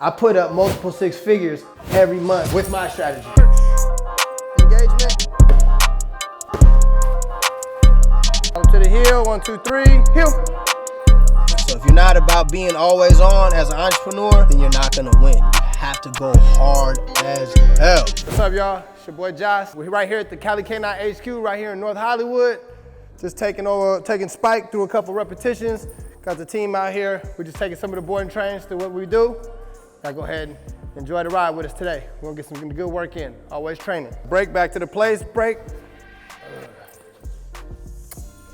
I put up multiple six figures every month with my strategy. Engagement. Come to the heel, 1, 2, 3, heel. So if you're not about being always on as an entrepreneur, then you're not gonna win. You have to go hard as hell. What's up, y'all? It's your boy Josh. We're right here at the Cali K9 HQ, right here in North Hollywood. Just taking Spike through a couple repetitions. Got the team out here. We're just taking some of the board and trains through what we do. Now go ahead and enjoy the ride with us today. We're gonna get some good work in. Always training. Break, back to the place, break.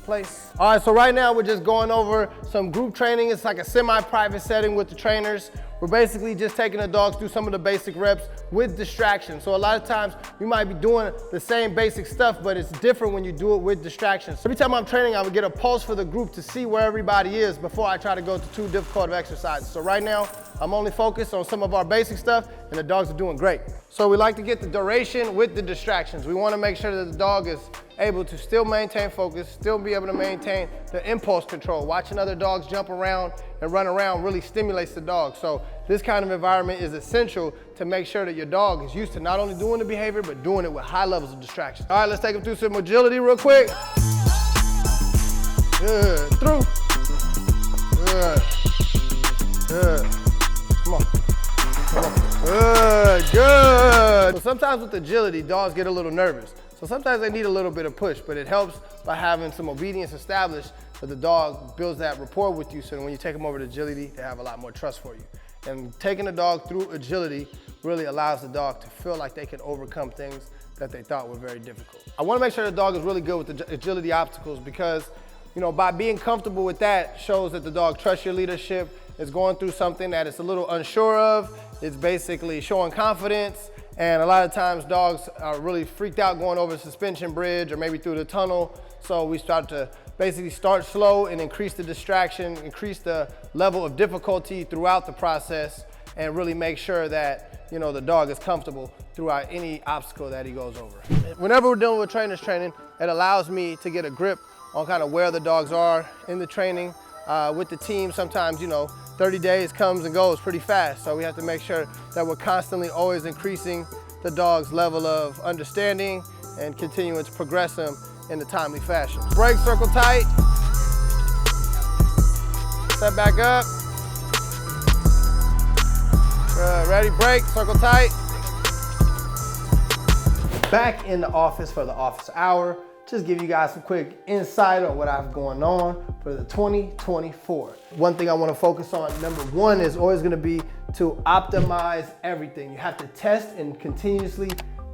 Place. All right, so right now we're just going over some group training. It's like a semi-private setting with the trainers. We're basically just taking the dogs through some of the basic reps with distraction. So a lot of times you might be doing the same basic stuff, but it's different when you do it with distractions. Every time I'm training, I would get a pulse for the group to see where everybody is before I try to go to too difficult of exercises. So right now, I'm only focused on some of our basic stuff and the dogs are doing great. So we like to get the duration with the distractions. We want to make sure that the dog is able to still maintain focus, still be able to maintain the impulse control. Watching other dogs jump around and run around really stimulates the dog. So this kind of environment is essential to make sure that your dog is used to not only doing the behavior, but doing it with high levels of distraction. All right, let's take them through some agility real quick. Good, through. Good, good. Come on, come on. Good, good. So sometimes with agility, dogs get a little nervous. So sometimes they need a little bit of push, but it helps by having some obedience established so the dog builds that rapport with you, so that when you take them over to agility, they have a lot more trust for you. And taking the dog through agility really allows the dog to feel like they can overcome things that they thought were very difficult. I want to make sure the dog is really good with the agility obstacles because, you know, by being comfortable with that shows that the dog trusts your leadership, is going through something that it's a little unsure of, it's basically showing confidence. And a lot of times dogs are really freaked out going over the suspension bridge or maybe through the tunnel. So we start to basically start slow and increase the distraction, increase the level of difficulty throughout the process, and really make sure that, you know, the dog is comfortable throughout any obstacle that he goes over. Whenever we're dealing with trainers training, it allows me to get a grip on kind of where the dogs are in the training. With the team, sometimes, you know, 30 days comes and goes pretty fast. So we have to make sure that we're constantly always increasing the dog's level of understanding and continuing to progress them in a timely fashion. Break, circle tight. Step back up. Good, ready, break, circle tight. Back in the office for the office hour. Just give you guys some quick insight on what I've going on for the 2024. One thing I want to focus on, number one, is always going to be to optimize everything. You have to test and continuously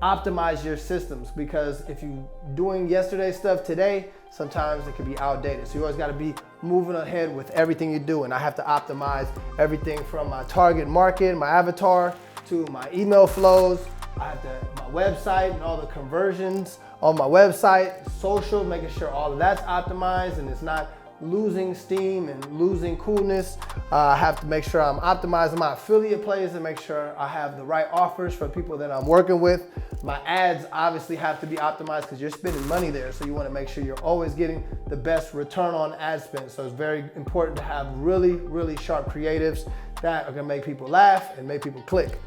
optimize your systems, because if you're doing yesterday's stuff today, sometimes it can be outdated. So you always got to be moving ahead with everything you do. And I have to optimize everything from my target market, my avatar, to my email flows. I have my website and all the conversions on my website, social, making sure all of that's optimized and it's not losing steam and losing coolness. I have to make sure I'm optimizing my affiliate plays and make sure I have the right offers for people that I'm working with. My ads obviously have to be optimized because you're spending money there. So you want to make sure you're always getting the best return on ad spend. So it's very important to have really, really sharp creatives that are going to make people laugh and make people click.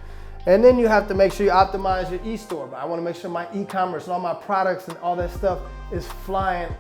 And then you have to make sure you optimize your e-store. But I want to make sure my e-commerce and all my products and all that stuff is flying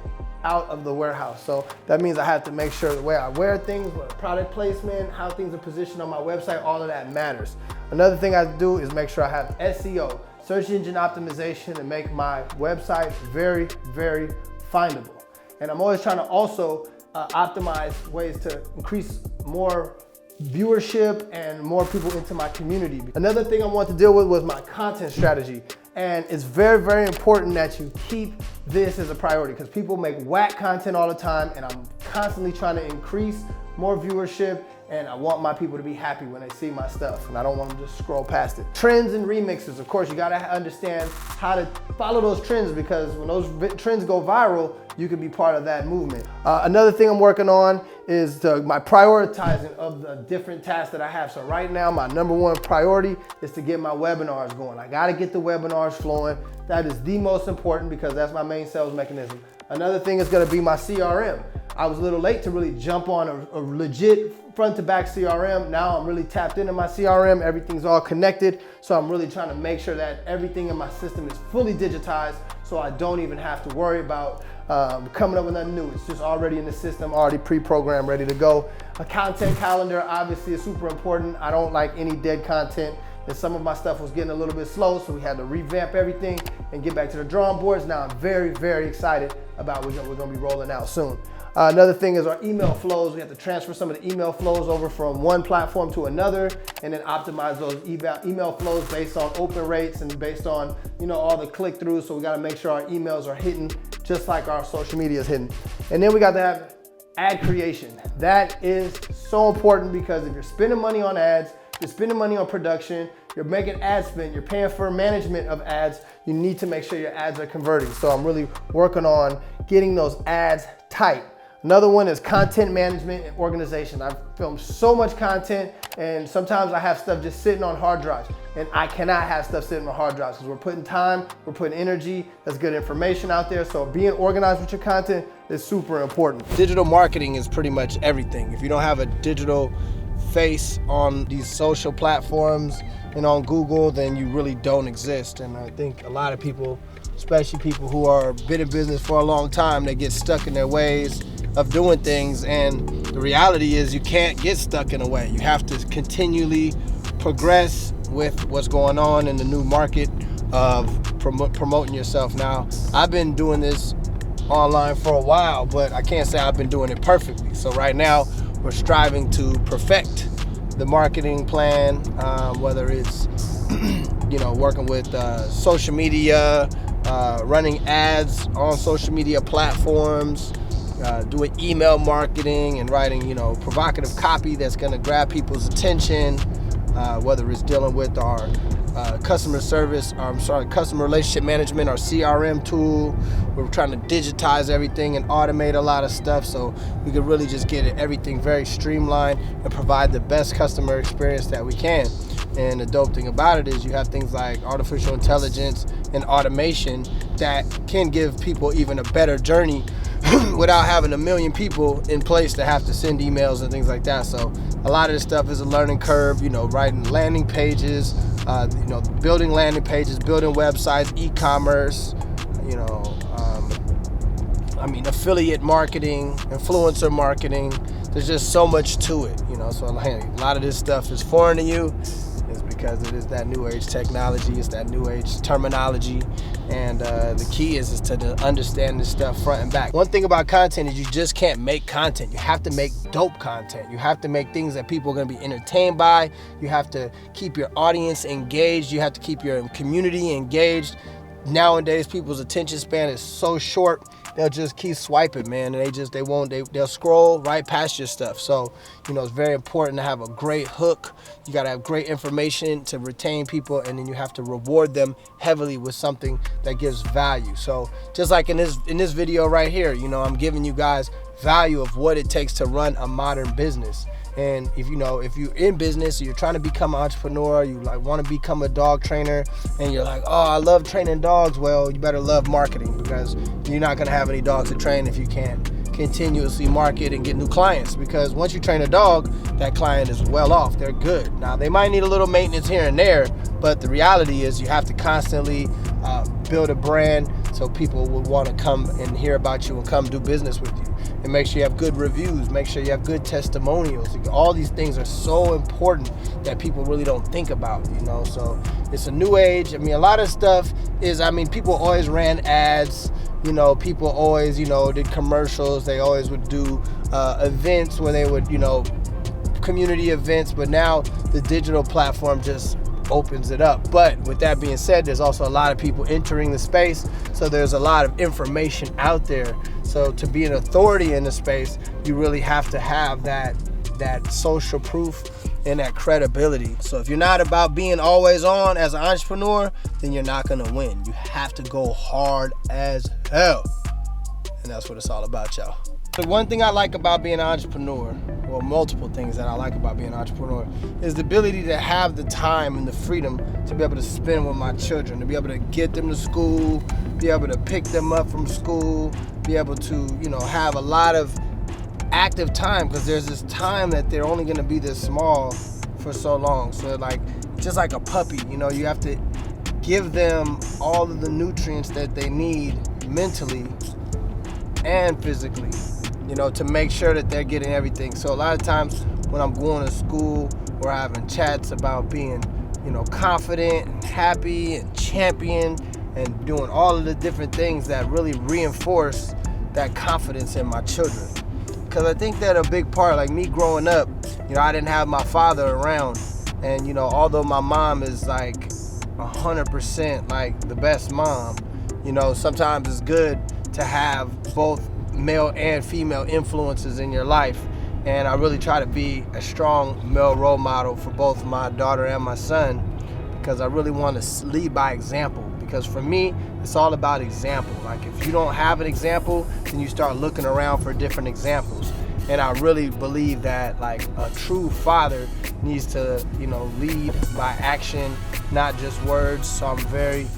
out of the warehouse. So that means I have to make sure the way I wear things, what product placement, how things are positioned on my website, all of that matters. Another thing I do is make sure I have SEO, search engine optimization, and make my website very, very findable. And I'm always trying to also optimize ways to increase more viewership and more people into my community. Another thing I want to deal with was my content strategy. And it's very, very important that you keep this as a priority, because people make whack content all the time, and I'm constantly trying to increase more viewership, and I want my people to be happy when they see my stuff, and I don't want them to just scroll past it. Trends and remixes, of course, you gotta understand how to follow those trends, because when those trends go viral, you can be part of that movement. Another thing I'm working on is my prioritizing of the different tasks that I have. So right now, my number one priority is to get my webinars going. I gotta get the webinars flowing. That is the most important, because that's my main sales mechanism. Another thing is gonna be my CRM. I was a little late to really jump on a legit front to back CRM. Now I'm really tapped into my CRM. Everything's all connected. So I'm really trying to make sure that everything in my system is fully digitized, so I don't even have to worry about coming up with nothing new. It's just already in the system, already pre-programmed, ready to go. A content calendar obviously is super important. I don't like any dead content. And some of my stuff was getting a little bit slow, so we had to revamp everything and get back to the drawing boards. Now I'm very, very excited about what we're gonna be rolling out soon. Another thing is our email flows. We have to transfer some of the email flows over from one platform to another, and then optimize those email flows based on open rates and based on, you know, all the click-throughs. So we gotta make sure our emails are hitting just like our social media is hitting. And then we got to have ad creation. That is so important, because if you're spending money on ads, you're spending money on production, you're making ad spend, you're paying for management of ads, you need to make sure your ads are converting. So I'm really working on getting those ads tight. Another one is content management and organization. I've filmed so much content, and sometimes I have stuff just sitting on hard drives, and I cannot have stuff sitting on hard drives because we're putting time, we're putting energy, there's good information out there. So being organized with your content is super important. Digital marketing is pretty much everything. If you don't have a digital face on these social platforms and on Google, then you really don't exist. And I think a lot of people, especially people who are been in business for a long time, they get stuck in their ways of doing things. And the reality is you can't get stuck in a way. You have to continually progress with what's going on in the new market of promoting yourself. Now, I've been doing this online for a while, but I can't say I've been doing it perfectly. So right now, we're striving to perfect the marketing plan, whether it's you know, working with social media, running ads on social media platforms, doing email marketing and writing, you know, provocative copy that's going to grab people's attention, whether it's dealing with our customer relationship management, our CRM tool. We're trying to digitize everything and automate a lot of stuff so we can really just get everything very streamlined and provide the best customer experience that we can. And the dope thing about it is you have things like artificial intelligence and automation that can give people even a better journey without having a million people in place to have to send emails and things like that. So a lot of this stuff is a learning curve, you know, writing landing pages, you know, building landing pages, building websites, e-commerce, you know, affiliate marketing, influencer marketing. There's just so much to it, you know. So a lot of this stuff is foreign to you. It's because it is that new age technology, it's that new age terminology, and the key is to understand this stuff front and back. One thing about content is you just can't make content. You have to make dope content. You have to make things that people are going to be entertained by. You have to keep your audience engaged. You have to keep your community engaged. Nowadays, people's attention span is so short, they'll just keep swiping, man, and they'll scroll right past your stuff. So, you know, it's very important to have a great hook. You got to have great information to retain people, and then you have to reward them heavily with something that gives value. So just like in this video right here, you know, I'm giving you guys value of what it takes to run a modern business. And if you're in business, you're trying to become an entrepreneur, you like want to become a dog trainer, and you're like, oh, I love training dogs. Well, you better love marketing, because you're not going to have any dogs to train if you can't continuously market and get new clients. Because once you train a dog, that client is well off. They're good. Now, they might need a little maintenance here and there, but the reality is you have to constantly build a brand so people will want to come and hear about you and come do business with you. And make sure you have good reviews, make sure you have good testimonials. All these things are so important that people really don't think about, you know. So it's a new age. I mean, a lot of stuff is, people always ran ads, you know, people always, you know, did commercials. They always would do events where they would, you know, community events, but now the digital platform just opens it up. But with that being said, there's also a lot of people entering the space, so there's a lot of information out there. So to be an authority in the space, you really have to have that social proof and that credibility. So if you're not about being always on as an entrepreneur, then you're not gonna win. You have to go hard as hell, and that's what it's all about, y'all. The one thing I like about being an entrepreneur, well, multiple things that I like about being an entrepreneur, is the ability to have the time and the freedom to be able to spend with my children, to be able to get them to school, be able to pick them up from school, be able to, you know, have a lot of active time, because there's this time that they're only gonna be this small for so long. So like, just like a puppy, you know, you have to give them all of the nutrients that they need mentally and physically, you know, to make sure that they're getting everything. So a lot of times when I'm going to school, we're having chats about being, you know, confident and happy and champion and doing all of the different things that really reinforce that confidence in my children. Because I think that a big part, like me growing up, you know, I didn't have my father around. And, you know, although my mom is like 100% like the best mom, you know, sometimes it's good to have both male and female influences in your life. And I really try to be a strong male role model for both my daughter and my son, because I really want to lead by example. Because for me, it's all about example. Like if you don't have an example, then you start looking around for different examples. And I really believe that like a true father needs to, you know, lead by action, not just words. So I'm very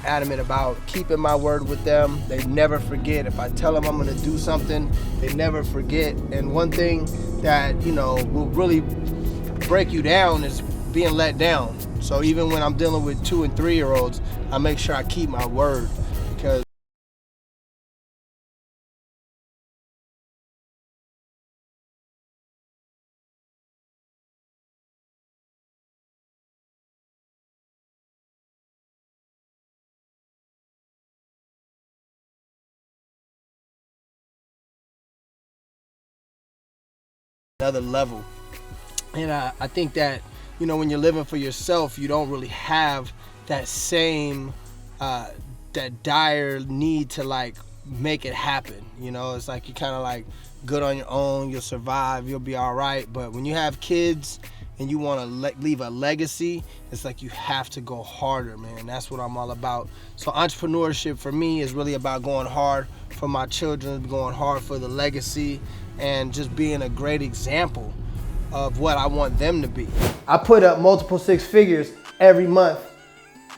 adamant about keeping my word with them. They never forget. If I tell them I'm gonna do something, they never forget. And one thing that, you know, will really break you down is being let down. So even when I'm dealing with 2 and 3 year olds, I make sure I keep my word, because another level. And I think that, you know, when you're living for yourself, you don't really have that same that dire need to like make it happen. You know, it's like you kind of like good on your own, you'll survive, you'll be all right. But when you have kids and you want to leave a legacy, it's like you have to go harder, man. That's what I'm all about. So entrepreneurship for me is really about going hard for my children, going hard for the legacy, and just being a great example of what I want them to be. I put up multiple 6 figures every month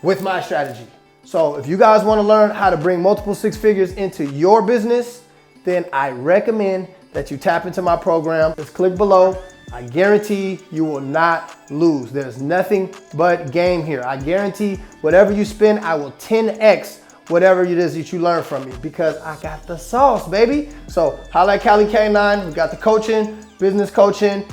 with my strategy. So if you guys want to learn how to bring multiple 6 figures into your business, then I recommend that you tap into my program. Just click below. I guarantee you will not lose. There's nothing but gain here. I guarantee whatever you spend, I will 10x whatever it is that you learn from me, because I got the sauce, baby. So holla at Cali K9. We got the coaching, business coaching,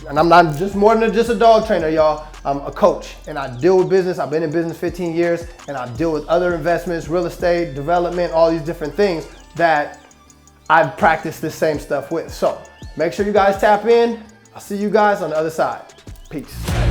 and I'm not just more than just a dog trainer, y'all. I'm a coach, and I deal with business. I've been in business 15 years, and I deal with other investments, real estate, development, all these different things that I've practiced this same stuff with. So make sure you guys tap in. I'll see you guys on the other side. Peace.